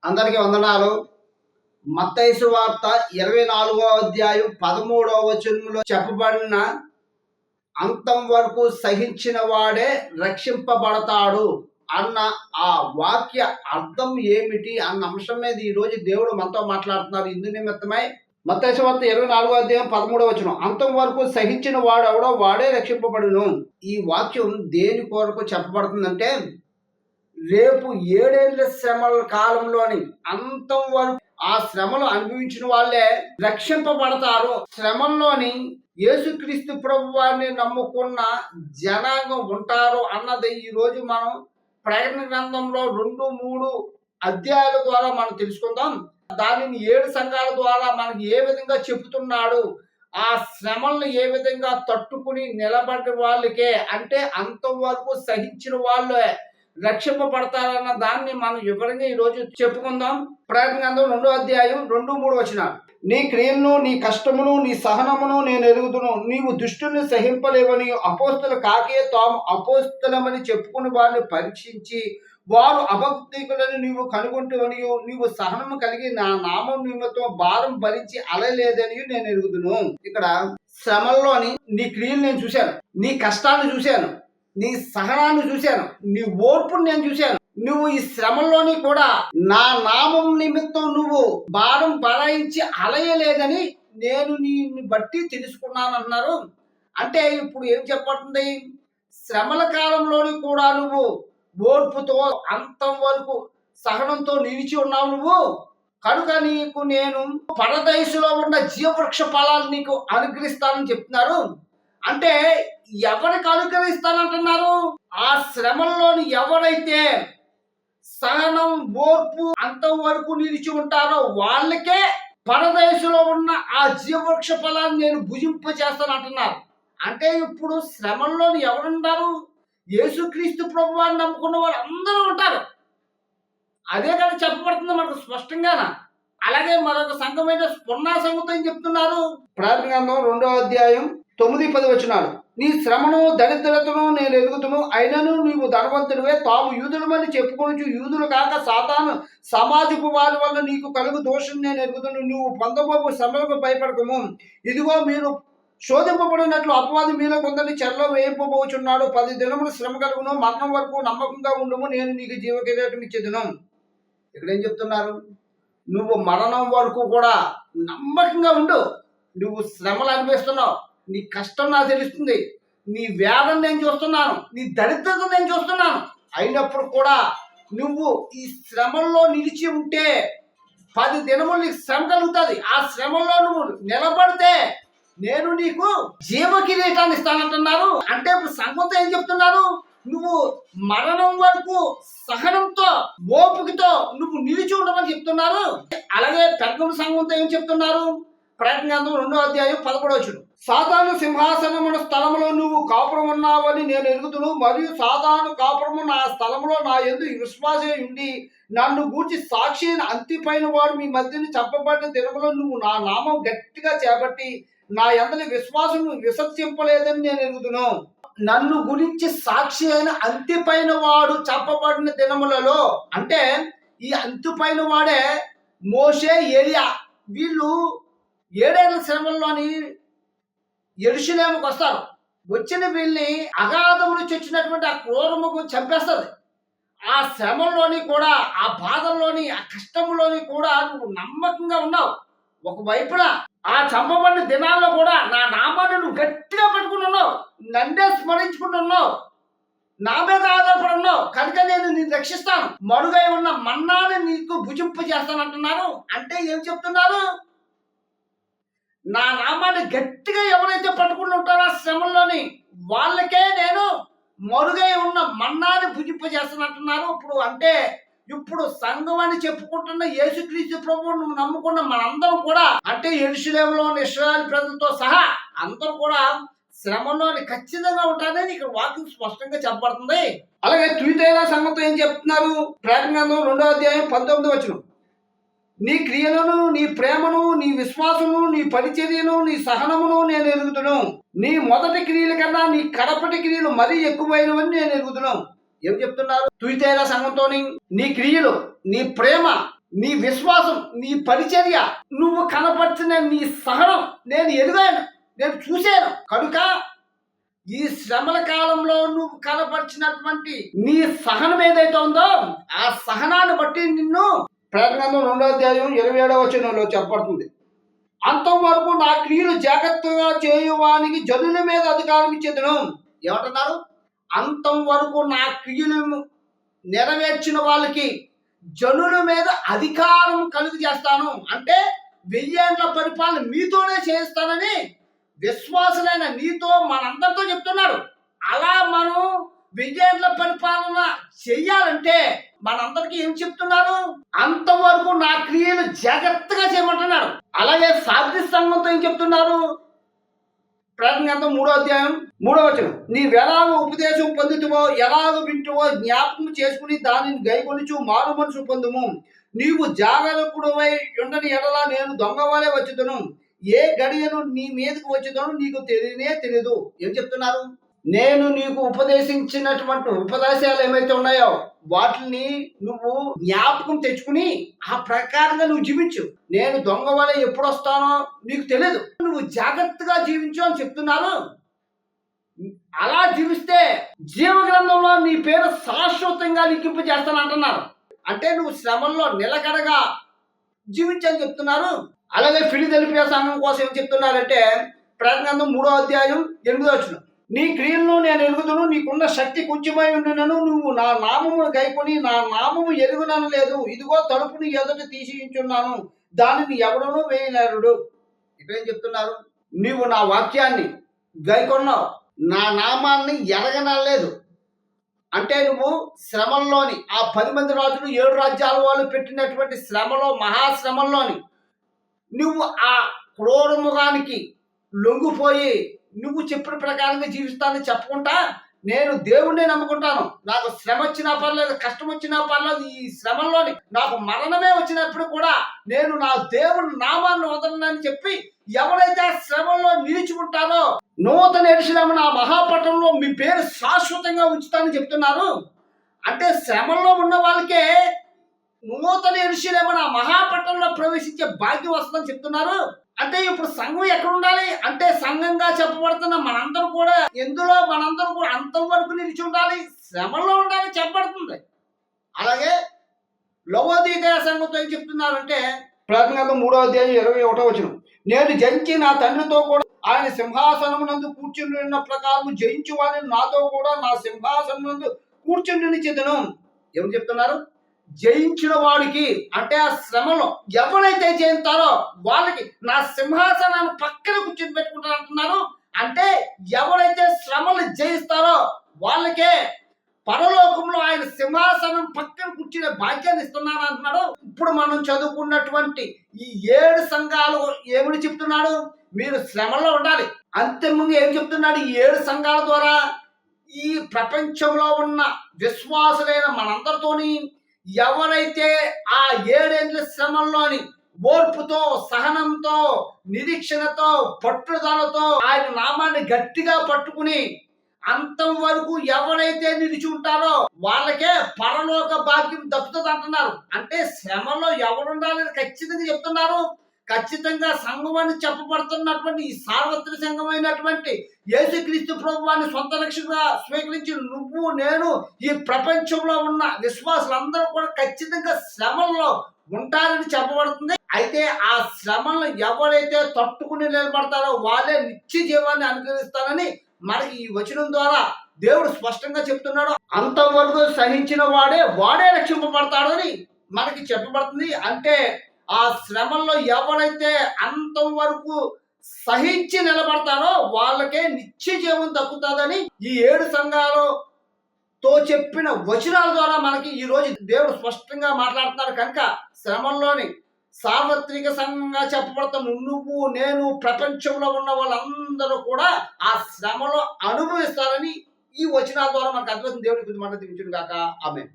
అందరికీ వందనాలు. మత్తయి సువార్త 24వ అధ్యాయం 13వ వచనంలో చెప్పబడిన అంతం వరకు సహించిన వాడే రక్షింపబడతాడు అన్న ఆ వాక్య అర్థం ఏమిటి అన్న అంశం మీద ఈరోజు దేవుడు మనతో మాట్లాడుతున్నారు. ఇందు నిమిత్తమై మత్తయి సువార్త 24వ అధ్యాయం 13వ వచనం, అంతం వరకు సహించిన వాడెవడో వాడే రక్షింపబడును. ఈ వాక్యం దేని కొరకు చెప్పబడుతుందంటే, రేపు 7 ఏళ్ల శ్రమల కాలంలోని అంతం వరకు ఆ శ్రమలు అనుభవించిన వాళ్ళే రక్షింపబడతారు. శ్రమంలోని యేసుక్రీస్తు ప్రభువారిని నమ్ముకున్న జనాంగం ఉంటారు అన్నది ఈరోజు మనం ప్రకటన గ్రంథంలో 2-3 అధ్యాయాల ద్వారా మనం తెలుసుకుందాం. దానిని 7 సంఘాల ద్వారా మనకి ఏ విధంగా చెబుతున్నాడు, ఆ శ్రమలను ఏ విధంగా తట్టుకుని నిలబడిన వాళ్ళకే, అంటే అంతం వరకు సహించిన వాళ్ళే రక్షింపబడతారన్న దాన్ని మనం వివరంగా ఈరోజు చెప్పుకుందాం. ప్రకటన గ్రంథం 2వ అధ్యాయం 2-3 వచనాలు. నీ క్రియలను, నీ కష్టమును, నీ సహనమును నేను ఎరుగుదును. నీవు దుష్టుని సహింపలేవని అపోస్తులు కాకే తాము అపోస్తులమని చెప్పుకుని వారిని పరీక్షించి వారు అభక్తికులని నీవు కనుగొంటువని, నీవు సహనము కలిగి నా నామం నిమిత్తం భారం భరించి అలలేదని నేను ఎరుగుదును. ఇక్కడ శ్రమల్లోని నీ క్రియలు నేను చూశాను, నీ కష్టాన్ని చూశాను, నీ సహనాన్ని చూశాను, నీ ఓర్పుని నేను చూశాను. నువ్వు ఈ శ్రమల్లోని కూడా నా నామం నిమిత్తం నువ్వు భారం భరాయించి అలయలేదని నేను నిన్ను బట్టి తెలుసుకున్నాను అన్నారు. అంటే ఇప్పుడు ఏం చెప్పబడుతుంది? శ్రమల కాలంలోని కూడా నువ్వు ఓర్పుతో అంతం వరకు సహనంతో నిలిచి ఉన్నావు నువ్వు, కనుక నీకు నేను పరదైసులో ఉన్న జీవవృక్ష ఫలాలు నీకు అనుగ్రహిస్తానని చెప్తున్నారు. అంటే ఎవరికి అనుగ్రహిస్తానంటున్నారు? ఆ శ్రమల్లోని ఎవరైతే సహనం, ఓర్పు అంతం వరకు నిలిచి ఉంటారో వాళ్ళకే పరదేశంలో ఉన్న ఆ జీవవృక్ష ఫలాన్ని నేను భుజింప చేస్తానంటున్నారు. అంటే ఇప్పుడు శ్రమల్లోని ఎవరుంటారు? యేసుక్రీస్తు ప్రభువాన్ని నమ్ముకున్న వాళ్ళు అందరూ ఉంటారు. అదే కదా చెప్పబడుతుంది మనకు స్పష్టంగా. అలాగే మరొక సంఘమైన స్ఫుర్ణ సంగతి ఏం చెప్తున్నారు? ప్రకటన గ్రంథం 2వ అధ్యాయం 9-10 వచనాలు. నీ శ్రమను దరిద్రతను నేను ఎరుగుతును, అయినను నీవు ధనవంతుడివే. తాము యూదులమని చెప్పుకొనుచు యూదులు కాక సాతాను సమాజపు వారి వల్ల నీకు కలుగు దోషం నేను ఎరుగుతును. నువ్వు పొందబోవు శ్రమలకు భయపడకము. ఇదిగో మీరు శోధింపబడినట్లు అపవాది మీలో కొందరిని చెరలో వేయింపబోచున్నాడు. 10 దినములు శ్రమ కలుగును, మరణం వరకు నమ్మకంగా ఉండుము, నేను నీకు జీవ కిరీటం ఇచ్చేదను. ఇక్కడ ఏం చెప్తున్నారు? నువ్వు మరణం వరకు కూడా నమ్మకంగా ఉండు. నువ్వు శ్రమలు అనిపిస్తున్నావు, నీ కష్టం నాకు తెలుస్తుంది, నీ వేదన నేను చూస్తున్నాను, నీ దరిద్రత నేను చూస్తున్నాను. అయినప్పుడు కూడా నువ్వు ఈ శ్రమల్లో నిలిచి ఉంటే 10 దినములు నీకు శ్రమ కలుగుతుంది. ఆ శ్రమల్లో నువ్వు నిలబడితే నేను నీకు జీవ కిరీటాన్ని ఇస్తానంటున్నారు. అంటే ఇప్పుడు సంఘంతో ఏం చెప్తున్నారు? నువ్వు మరణం వరకు సహనంతో, ఓపికతో నువ్వు నిలిచి ఉండమని చెప్తున్నారు. అలాగే పెర్గము సంఘంతో ఏం చెప్తున్నారు? ప్రకటన గ్రంథం 2వ అధ్యాయం 11వ వచనం. సాతాను సింహాసనమున స్థలములో నువ్వు కాపురం ఉన్నావని నేను ఎరుగుదును, మరియు సాతాను కాపురము నా స్థలములో నా యందు విశ్వాసే ఉండి నన్ను గూర్చి సాక్షి అయిన అంతిపైన వాడు మీ మధ్యని చెప్పబడిన దినములో నువ్వు నా నామం గట్టిగా చేపట్టి నా యందలి విశ్వాసం విసర్జింపలేదని నేను ఎరుగుదును. నన్ను గురించి సాక్షి అయిన అంతిపైన వాడు చెప్పబడిన దినములలో, అంటే ఈ అంతిపైన వాడే మోషే, ఏలియా. వీళ్ళు 7 ఏళ్ల శ్రమల్లోని యెరూషలేముకు వస్తారు. వచ్చిన వీళ్ళని అగాధము నుంచి వచ్చినటువంటి ఆ క్రూరముకు చంపేస్తుంది. ఆ శ్రమంలోని కూడా, ఆ బాధల్లోని, ఆ కష్టంలోని కూడా నువ్వు నమ్మకంగా ఉన్నావు. ఒకవైపున ఆ చంపబడిన దినాల్లో కూడా నా నామాన్ని నువ్వు గట్టిగా పట్టుకుని ఉన్నావు, నన్నే స్మరించుకుంటున్నావు, నా మీద ఆధారపడి ఉన్నావు, కనుక నేను నిన్ను రక్షిస్తాను, మరుగై ఉన్న మన్నాని నీకు భుజింప చేస్తానంటున్నారు. అంటే ఏం చెప్తున్నారు? నా నామాన్ని గట్టిగా ఎవరైతే పట్టుకుని ఉంటారో ఆ శ్రమంలోని వాళ్ళకే నేను మరుగై ఉన్న మన్నాని భుజింప చేస్తానంటున్నారు. ఇప్పుడు అంటే ఇప్పుడు సంఘం అని చెప్పుకుంటున్న యేసుక్రీస్తు ప్రభువును నువ్వు నమ్ముకున్న మనందరం కూడా, అంటే యెరూషలేములో ఉన్న ఇశ్రాయేలు ప్రజలతో సహా అందరూ కూడా శ్రమంలోని ఖచ్చితంగా ఉంటారని ఇక్కడ వాక్యం స్పష్టంగా చెప్పబడుతుంది. అలాగే తుయితైర సంఘంతో ఏం చెప్తున్నారు? ప్రకటన గ్రంథం 2వ అధ్యాయం 19వ వచనం. నీ క్రియలను, నీ ప్రేమను, నీ విశ్వాసము, నీ పరిచర్యను, నీ సహనమును నేను ఎరుగుదును. నీ మొదటి క్రియల కన్నా నీ కడపటి క్రియలు మరీ ఎక్కువైనవని నేను ఎరుగుదును. ఏం చెప్తున్నారు? తుయితైర సంఘంతోని నీ క్రియలు, నీ ప్రేమ, నీ విశ్వాసం, నీ పరిచర్య, నువ్వు కనపరిచిన నీ సహనం నేను ఎరుగాను, నేను చూశాను కనుక ఈ శ్రమల కాలంలో నువ్వు కనపరిచినటువంటి నీ సహనం ఏదైతే ఉందో ఆ సహనాన్ని బట్టి నిన్ను ప్రకటన 2వ అధ్యాయం 27వ వచనంలో చెప్పబడుతుంది. అంతం వరకు నా క్రియలు జాగ్రత్తగా చేయువానికి జనుల మీద అధికారం ఇచ్చేదను. ఏమంటున్నారు? అంతం వరకు నా క్రియలు నెరవేర్చిన వాళ్ళకి జనుల మీద అధికారం కలుగు చేస్తాను. అంటే 1000 ఏండ్ల పరిపాలన మీతోనే చేస్తానని విశ్వాసులైన నీతో మనందరితో చెప్తున్నాడు. అలా మనం 1000 ఏండ్ల పరిపాలన చెయ్యాలంటే మనందరికీ ఏం చెప్తున్నారు? అంతవరకు నా క్రియలు జాగ్రత్తగా చేయమంటున్నాడు. అలాగే సాధ్య సంఘంతో ఏం చెప్తున్నారు? ప్రకటన గ్రంథం 3వ అధ్యాయం 3వ వచనం, నీవెలాగో ఉపదేశం పొందుతువో ఎలాగో వింటువో జ్ఞాపకం చేసుకుని దానిని గైకొనుచు మారు మనసు పొందుము. నీవు జాగరూకుడవై ఉండని ఎడల నేను దొంగవాలే వచ్చుదును. ఏ గడియను నీ మీదకి వచ్చుదను నీకు తెలియదు. ఏం చెప్తున్నారు? నేను నీకు ఉపదేశించినటువంటి ఉపదేశాలు ఏమైతే ఉన్నాయో వాటిని నువ్వు జ్ఞాపకం తెచ్చుకుని ఆ ప్రకారంగా నువ్వు జీవించు. నేను దొంగ వల్ల ఎప్పుడు వస్తానో నీకు తెలియదు, నువ్వు జాగ్రత్తగా జీవించు అని చెప్తున్నారు. అలా జీవిస్తే జీవ గ్రంథంలో నీ పేరు శాశ్వతంగా లిఖింపు చేస్తాను అంటున్నారు. అంటే నువ్వు శ్రమల్లో నిలకడగా జీవించని చెప్తున్నారు. అలాగే ఫిలదెల్ఫియా సంఘం కోసం ఏం చెప్తున్నారంటే ప్రకటన గ్రంథం 3వ అధ్యాయం 8వ వచనం, నీ క్రియలను నేను ఎరుగుదును, నీకున్న శక్తి కొంచెమై ఉండునను, నువ్వు నా నామమును గైకొని నా నామము ఎరుగునను లేదు. ఇదిగో తలుపుని ఎదుట తీసియుంచున్నాను, దానిని ఎవడనూ వేయలేరుడు. ఇక్కడేం చెప్తున్నారు? నీవు నా వాక్యాన్ని గైకొన్నావు, నా నామాన్ని ఎరగనలేదు. అంటే నువ్వు శ్రమంలోని ఆ 10 మంది రాజులు 7 రాజ్యాల వాళ్ళు పెట్టినటువంటి శ్రమలో మహాశ్రమంలోని నువ్వు ఆ క్రూరముఖానికి లొంగిపోయి నువ్వు చెప్పిన ప్రకారంగా జీవిస్తానని చెప్పుకుంటా నేను దేవుణ్ణి నమ్ముకుంటాను, నాకు శ్రమ వచ్చినా పర్లేదు, కష్టం వచ్చినా పర్లేదు, ఈ శ్రమంలోని నాకు మరణమే వచ్చినప్పుడు కూడా నేను నా దేవుని నామాన్ని వదలనని చెప్పి ఎవరైతే ఆ శ్రమంలో నిలిచి ఉంటారో నూతన యెరూషలేము నా మహాపట్టణంలో మీ పేరు శాశ్వతంగా ఉంచుతానని చెప్తున్నారు. అంటే శ్రమంలో ఉన్న వాళ్ళకే నూతన యెరూషలేము నా మహాపట్టణంలో ప్రవేశించే భాగ్యం వస్తుందని చెప్తున్నారు. అంటే ఇప్పుడు సంఘం ఎక్కడ ఉండాలి అంటే సంఘంగా చెప్పబడుతున్న మనందరూ కూడా మనందరూ కూడా అంతం వరకు నిలిచి ఉండాలి, శ్రమలో ఉండాలి చెప్పబడుతుంది. అలాగే లవోదికయ సంఘంతో ఏం చెప్తున్నారంటే ప్రకటన గ్రంథం 3వ అధ్యాయం 21వ వచనం, నేను జయించి నా తండ్రితో కూడా ఆయన సింహాసనమునందు కూర్చుని ఉన్న ప్రకారం జయించు వారిని నాతో కూడా నా సింహాసనమునందు కూర్చుని చెదను. ఏమని చెప్తున్నారు? జయించిన వాడికి అంటే ఆ శ్రమలో ఎవరైతే జయిస్తారో వాళ్ళకి నా సింహాసనాన్ని పక్కన కూర్చొని పెట్టుకుంటారు అంటున్నారు. అంటే ఎవరైతే శ్రమలు జయిస్తారో వాళ్ళకే పరలోకంలో ఆయన సింహాసనం పక్కన కూర్చునే భాగ్యాన్ని ఇస్తున్నాను అంటున్నాడు. ఇప్పుడు మనం చదువుకున్నటువంటి ఈ 7 సంఘాలు ఏమని చెప్తున్నాడు? మీరు శ్రమలో ఉండాలి. అంతిమంగా ఏం చెప్తున్నాడు? ఈ 7 సంఘాల ద్వారా ఈ ప్రపంచంలో ఉన్న విశ్వాసులైన మనందరితోని ఎవరైతే ఆ 7 ఏండ్ల శ్రమంలోని ఓర్పుతో సహనంతో నిరీక్షణతో పట్టుదలతో ఆయన నామాన్ని గట్టిగా పట్టుకుని అంతం వరకు ఎవరైతే నిలిచి ఉంటారో వాళ్ళకే పరలోక భాగ్యం దక్కుతుంది అంటున్నారు. అంటే శ్రమలో ఎవరుండాలని ఖచ్చితంగా చెప్తున్నారు. ఖచ్చితంగా సంఘం అని చెప్పబడుతున్నటువంటి ఈ సార్వత్రిక సంఘమైనటువంటి యేసుక్రీస్తు ప్రభువాన్ని సొంత రక్షకుగా స్వీకరించి నువ్వు నేను ఈ ప్రపంచంలో ఉన్న విశ్వాసులందరూ కూడా ఖచ్చితంగా శ్రమల్లో ఉంటారని చెప్పబడుతుంది. అయితే ఆ శ్రమలను ఎవరైతే తట్టుకుని నిలబడతారో వాళ్ళే నిత్య జీవాన్ని అనుగ్రహిస్తారని మనకి ఈ వచనం ద్వారా దేవుడు స్పష్టంగా చెప్తున్నాడు. అంతవరకు సహించిన వాడే రక్షింపబడతాడు అని మనకి చెప్పబడుతుంది. అంటే ఆ శ్రమల్లో ఎవరైతే అంతం వరకు సహించి నిలబడతారో వాళ్ళకే నిత్య జీవం దక్కుతుందని ఈ 7 సంఘాలతో చెప్పిన వచనాల ద్వారా మనకి ఈ రోజు దేవుడు స్పష్టంగా మాట్లాడుతున్నారు. కనుక శ్రమంలోని సార్వత్రిక సంఘంగా చెప్పబడుతున్న నువ్వు నేను ప్రపంచంలో ఉన్న వాళ్ళందరూ కూడా ఆ శ్రమలో అనుభవిస్తారని ఈ వచనాల ద్వారా మనకు అర్థమవుతుంది. దేవుడి గురించి మనం దీవించును గాక. ఆమేన్.